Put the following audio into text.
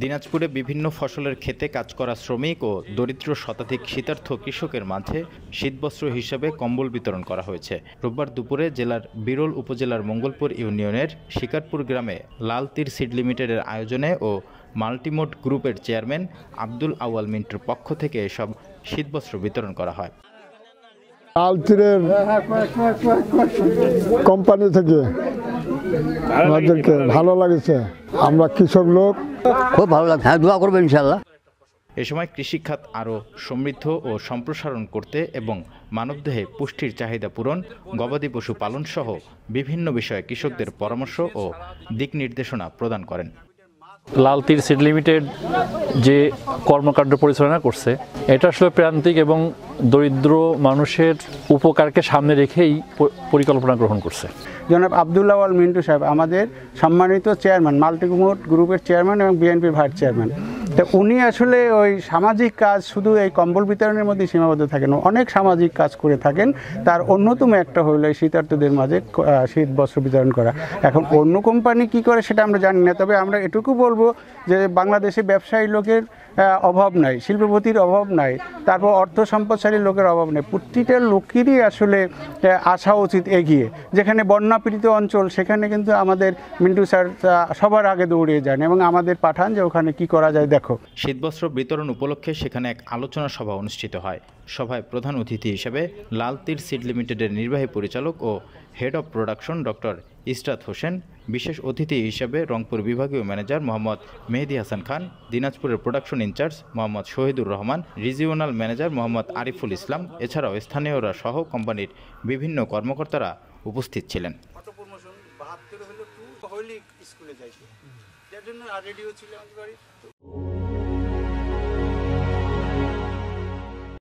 দিনাজপুরে বিভিন্ন ফসলের ক্ষেতে কাজ করা শ্রমিক ও দরিদ্র শতাধিক শীতার্থ কৃষকের মাঝে শীতবস্ত্র হিসেবে কম্বল বিতরণ করা হয়েছে। রোববার দুপুরে জেলার বিরল উপজেলার মঙ্গলপুর ইউনিয়নের শিকারপুর গ্রামে লাল তীর সিড লিমিটেডের আয়োজনে ও মাল্টিমোড গ্রুপের চেয়ারম্যান আব্দুল আউয়াল মিন্টুর পক্ষ থেকে এসব শীতবস্ত্র বিতরণ করা হয়। লাল তীরের কোম্পানি থেকে আমাদেরকে ভালো লাগছে। আমরা কৃষক লোক, খুব ভালো লাগছে। হ্যাঁ, দোয়া করবো ইনশাল্লাহ। এ সময় কৃষিখাত আরও সমৃদ্ধ ও সম্প্রসারণ করতে এবং মানবদেহে পুষ্টির চাহিদা পূরণ, গবাদি পশু পালন সহ বিভিন্ন বিষয়ে কৃষকদের পরামর্শ ও দিক নির্দেশনা প্রদান করেন। লাল তীর সিড লিমিটেড যে কর্মকাণ্ড পরিচালনা করছে, এটা আসলে প্রান্তিক এবং দরিদ্র মানুষের উপকারকে সামনে রেখেই পরিকল্পনা গ্রহণ করছে। জনাব আব্দুল আউয়াল মিন্টু সাহেব আমাদের সম্মানিত চেয়ারম্যান, মাল্টিমোড গ্রুপের চেয়ারম্যান এবং বিএনপির ভাইস চেয়ারম্যান। তো উনি আসলে ওই সামাজিক কাজ শুধু এই কম্বল বিতরণের মধ্যে সীমাবদ্ধ থাকেন, অনেক সামাজিক কাজ করে থাকেন। তার অন্যতম একটা হলো এই শীতার্থদের মাঝে শীত বস্ত্র বিতরণ করা। এখন অন্য কোম্পানি কি করে সেটা আমরা জানি না, তবে আমরা এটুকু বলবো যে বাংলাদেশে ব্যবসায়ী লোকের অভাব নাই, শিল্পপতির অভাব নাই, তারপর অর্থ সম্পদশালী লোকের অভাব নেই। প্রতিটা লোকেরই আসলে আসা উচিত এগিয়ে। যেখানে বন্যাপীড়িত অঞ্চল সেখানে কিন্তু আমাদের মিন্টু স্যার সবার আগে দৌড়িয়ে যান এবং আমাদের পাঠান যে ওখানে কি করা যায় দেখো। শীতবস্ত্র বিতরণ উপলক্ষে সেখানে এক আলোচনা সভা অনুষ্ঠিত হয়। সভায় প্রধান অতিথি হিসেবে লাল তীর সিড লিমিটেডের নির্বাহী পরিচালক ও head of production doctor Israt Hossain, বিশেষ অতিথি হিসেবে রংপুর বিভাগীয় ম্যানেজার মোহাম্মদ মেহেদি হাসান খান, দিনাজপুরের production incharge Mohammad Shahidur Rahman, regional manager Mohammad Ariful Islam এছাড়াও স্থানীয়রা সহ কোম্পানির বিভিন্ন কর্মকর্তারা উপস্থিত ছিলেন।